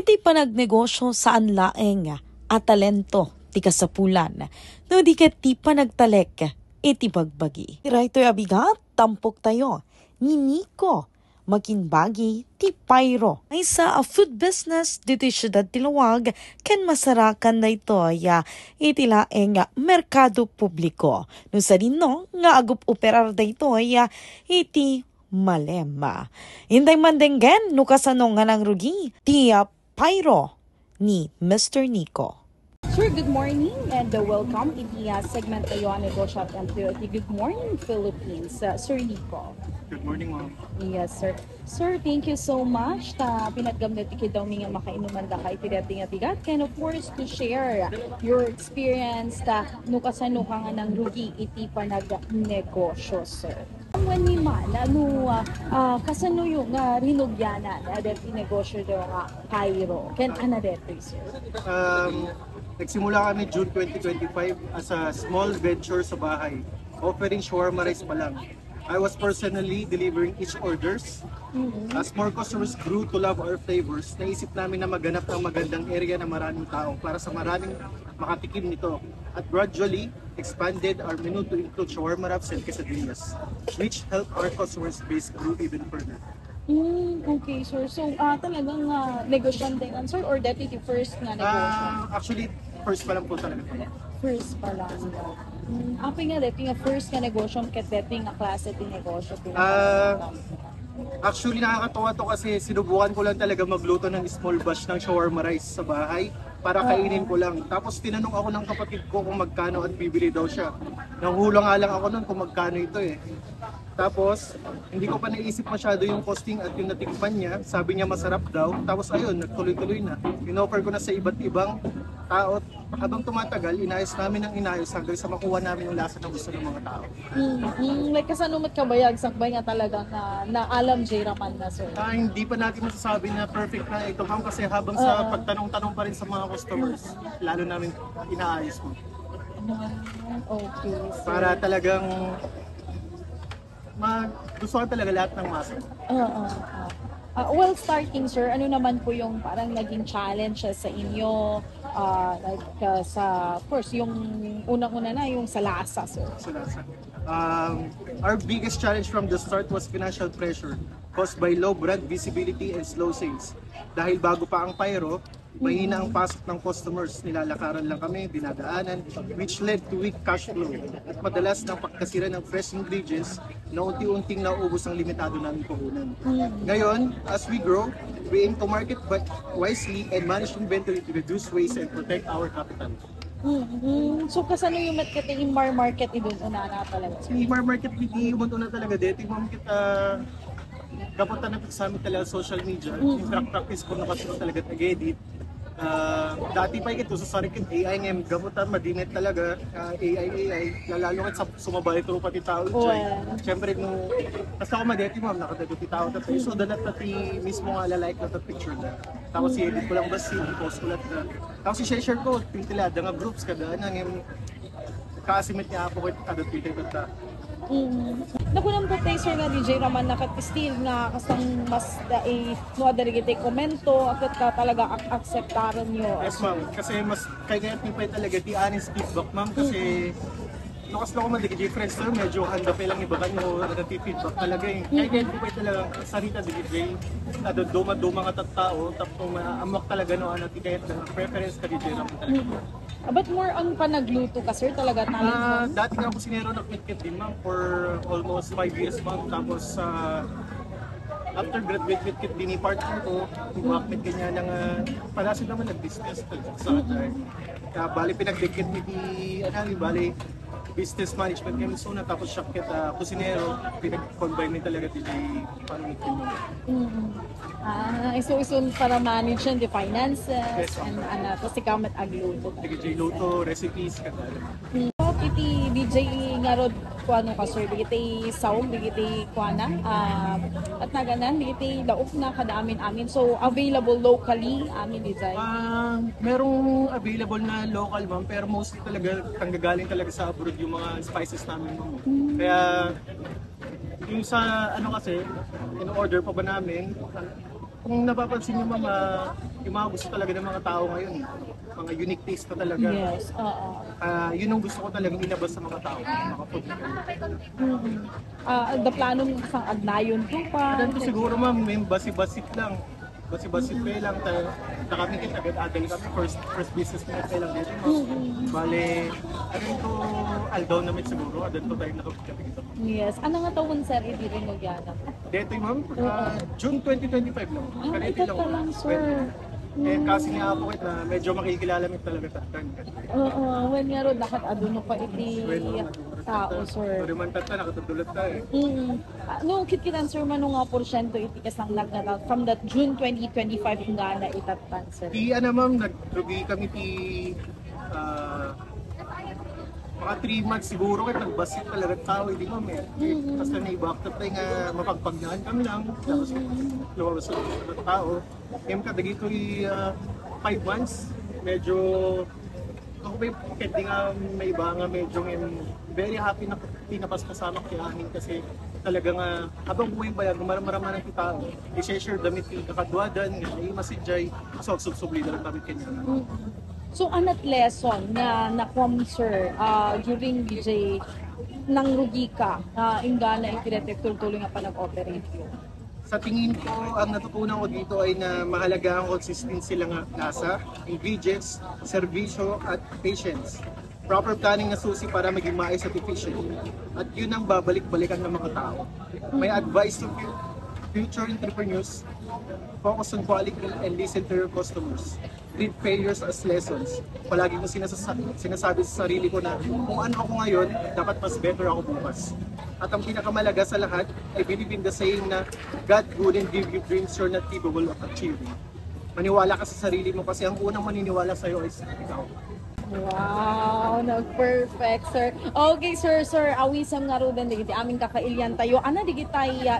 iti panagnegosyo saan laeng at talento ti kasapulan. No di ket ti panagtalek iti bagbagi. Ito'y abigat, tampok tayo ni Nico makinbagi ti Pyro. Ay sa food business dito siyudad Tiluwag ken masarakan na ito iti laeng merkado publiko. No sa dinno nga agup operar da ito iti Malema. Hinday mandenggen no kasano nga ng rugi ti Pyro ni Mr. Nico. Sir, good morning and welcome in the segment tayo ang negosyo at Good Morning Philippines. Sir Nico. Good morning, ma'am. Yes, sir. Sir, thank you so much. Pinaggamit ikid daw nga makainuman da kay tigat and of course to share your experience no kasano ka nga ng rugi iti panagnegosyo, sir. When ni man, kasano yung rinugyanan dati negosyo daw nga Pyro? Ken dati, sir? Nagsimula kami June 2025 as a small venture sa bahay, offering shawarma rice pa lang. I was personally delivering each orders. As more customers grew to love our flavors, naisip namin na maganap ng magandang area na maraming tao para sa maraming makatikim nito. At gradually, expanded our menu to include shawarma wraps and quesadillas, which helped our customers base grow even further. Okay, sir. So, talagang negosyante nga, sir, or that is the first na negosyo? Actually, first pa lang po talaga. First pa lang. Api nga, dati nga first nga negosyo, kat dati nga klase ti negosyo. Actually, nakakatawa to kasi sinubukan ko lang talaga magluto ng small batch ng shawarma rice sa bahay para kainin ko lang. Tapos tinanong ako ng kapatid ko kung magkano at bibili daw siya. Nanghulang nga lang ako nun kung magkano ito eh. Tapos, hindi ko pa naisip masyado yung costing at yung natikman niya. Sabi niya masarap daw. Tapos ayun, nagtuloy-tuloy na. Inoffer ko na sa iba't ibang tao. Habang tumatagal, inayos namin ang inayos hanggang sa makuha namin yung lasa na gusto ng mga tao. Like kasanumat kabayag, sakbay nga talaga na alam J. Raman na, sir? Hindi pa natin masasabi na perfect na ito, ma'am, kasi habang sa pagtanong-tanong pa rin sa mga customers, lalo namin inaayos mo. Okay, sir. Para talagang gusto ko talaga lahat ng masa. Well, starting, sir, ano naman po yung parang naging challenge sa inyo? Of course, yung unang-una na, yung sa lasa, sir. Sa lasa. Our biggest challenge from the start was financial pressure caused by low brand visibility and slow sales. Dahil bago pa ang Pyro, mahina ang pasok ng customers, nilalakaran lang kami, dinadaanan, which led to weak cash flow. At madalas ng pagkasira ng fresh ingredients na unti-unting nauubos ang limitado namin puhunan. Ngayon, as we grow, we aim to market wisely and manage inventory to reduce waste and protect our capital. So, kasano yung Imar Market idun una na talaga? Imar Market, hindi yung una talaga dito. Ma'am, kita kapunta na sa amin talaga social media. Yung practice ko na kasi talaga nag-edit. Dati pa ito sa sarikit AI ngayon, gamutan, madinit talaga, AI, lalo kat sumabay ito pati tao dyan. Siyempre, basta ako madeti ma'am, nakatagot tao tayo. So, dalat pati mismo nga lalike na ito picture na. Tapos i-edit ko lang ba post ko lang na. Tapos i-share ko, pintilada nga groups kada na ngayon, kasimit niya ako kada Twitter ka. Nakunang po tayo, sir, nga DJ Raman still na kasang mas darigite komento at ka talaga akseptaran nyo. Yes, ma'am. Kasi mas kaya tipay talaga di honest feedback, ma'am. Kasi lukas na ko man, DJ friends na medyo handa pa lang iba kanyo nag-feedback talaga eh. Kaya tipay talaga sarita DJ duma nga tattao tapos amok talaga no ano tikayat na preference ka DJ Raman talaga. But more on panagluto ka, sir, talaga talent mo? Dati nga ako sinero ng KitKat din, ma'am, for almost 5 years, ma'am. Tapos, after graduate KitKat din, partner ko, umakit kanya ng palasin naman nag-business. Kaya bali pinag-dikit bali business management kami suna, tapos siya kita kusinero, pinag-combine talaga din pang-ikin mo. So para manage the finances, yes, and tapos ikaw agluto. Luto, recipes, Iti DJ nga rod kuano ka, sir, digiti saom, digiti kuana, at naganan, digiti laok na kadaamin amin. So available locally amin design. Merong available na local, ma'am, pero mostly talaga tanggagaling talaga sa abroad yung mga spices namin, ma'am. Kaya yung sa ano kasi, in-order pa ba namin, Kung napapansin niyo ma'am, yung mga gusto talaga ng mga tao ngayon, mga unique taste na talaga. Yes, oo. Yun ang gusto ko talagang ilabas sa mga tao, mga food na ganyan. The plano mo isang agnayon ko pa. Ganito siguro ma'am, may basi-basit lang. Basi-basit pa lang tayo. Na kami kita, agad-adal kami. First business na tayo lang dito ma'am. Bale, ano to, aldaw namin siguro. Adan to tayo nakapagkati dito. Yes. Ano nga tawon sir, hindi rin mo yan. Dito ma'am, June 2025 lang. Kanito Ito pa lang sir. Kasi nga ako na medyo makikilala mo talaga tatkan. Oo, when nga ro, dapat aduno pa iti tao sir. Pero man tatkan, nakatutulad tayo. Nung kitkitan sir, manong nga porsyento iti kasang nagnata from that June 2025 kung gana itatan sir. Ano ma'am, nagrugi kami mga 3 months siguro kahit nagbasit talaga tao, hindi ma'am eh. Tapos na naibaktat tayo nga mapagpagnaan kami lang. Tapos lumabas sa tao. Ngayon ka, dagi ko 5 months. Medyo ako hindi nga may iba nga medyo very happy na pinapas kasama kaya amin kasi talaga nga habang buhay ba yan, marama ng tao, i-share damit yung kakadwadan, yung masidjay, so subsubli na lang kami kanya. So, anat lesson na nakuha sir during DJ nang rugi ka na ingana iti-detector tuloy nga pa nag-operate yun? Sa tingin ko, ang natutunan ko dito ay na mahalaga ang consistency lang ang lasa, ingredients, serbisyo at patience. Proper planning na susi para maging maayos at efficient. At yun ang babalik-balikan ng mga tao. May advice to future entrepreneurs, focus on quality and listen to your customers. Treat failures as lessons. Palagi ko sinasabi sa sarili ko na kung ano ako ngayon, dapat mas better ako bukas. At ang pinakamalaga sa lahat ay believe in the saying na God wouldn't give you dreams you're not capable of achieving. Maniwala ka sa sarili mo kasi ang unang maniniwala sa'yo ay ikaw. Wow, nag-perfect, sir. Okay, sir, awisam nga ro din digiti aming kakailyan tayo. Ana digiti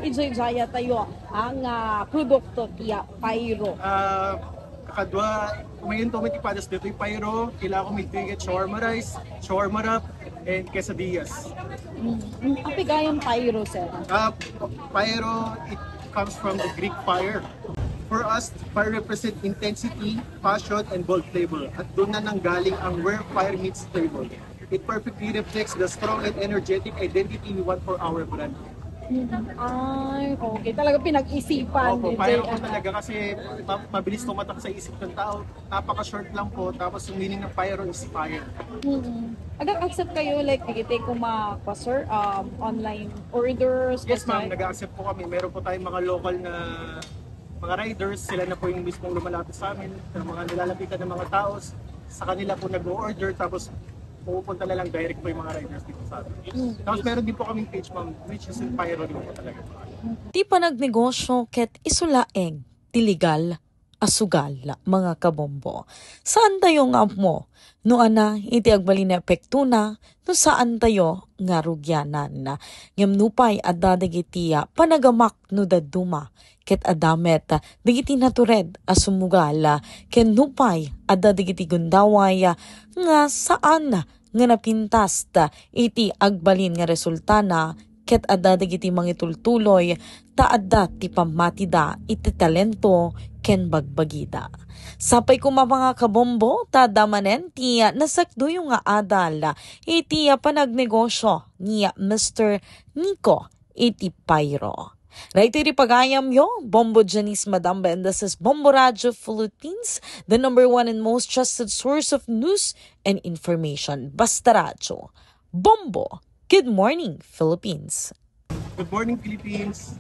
ijoy-jaya tayo ang produkto tiya Pyro. Kakadwa, kumain to may tipadas dito yung Pyro, kailangan ko may tiget shawarma rice, shawarma wrap, and quesadillas. Api gayang Pyro, sir. Pyro, it comes from the Greek fire. For us, fire represents intensity, passion, and bold flavor. At doon na nanggaling ang where fire meets flavor. It perfectly reflects the strong and energetic identity we want for our brand. Ay, okay. Talaga pinag-isipan. Opo, fire po talaga kasi mabilis tumatak sa isip ng tao. Napaka-short lang po. Tapos yung meaning ng pyro is fire. Accept kayo like digiti kung sir, online orders? Yes ma'am, nag-accept po kami. Meron po tayong mga local na mga riders, sila na po yung mismong lumalapit sa amin, ng mga nilalapitan ng mga tao, sa kanila po nag-order, tapos pupunta na lang direct po yung mga riders dito sa atin. Tapos meron din po kaming page ma'am, which is in Pyro din po talaga. Ti pa nagnegosyo ket isulaeng tiligal asugal mga kabombo. Saan tayo nga mo? No ana, iti agbali na epekto na, no saan tayo nga rugyanan. Ngem nupay at dadagitiya panagamak no daduma. Ket adamet, digiti natured asumugal, ken nupay at dadagiti gundaway nga saan nga napintas iti agbalin nga resultana ket adda dagiti mangitultuloy taadda ti pamatida iti talento ken bagbagida. Sapay kuma mga kabombo tadamanen ti nasakduyo nga adal iti panagnegosyo ni Mr. Nico iti Pyro. Right iti pagayam yo, Bombo Janice Madam Bendas is Bombo Radio Philippines, the #1 and most trusted source of news and information. Basta Radio. Bombo. Good morning, Philippines. Good morning, Philippines!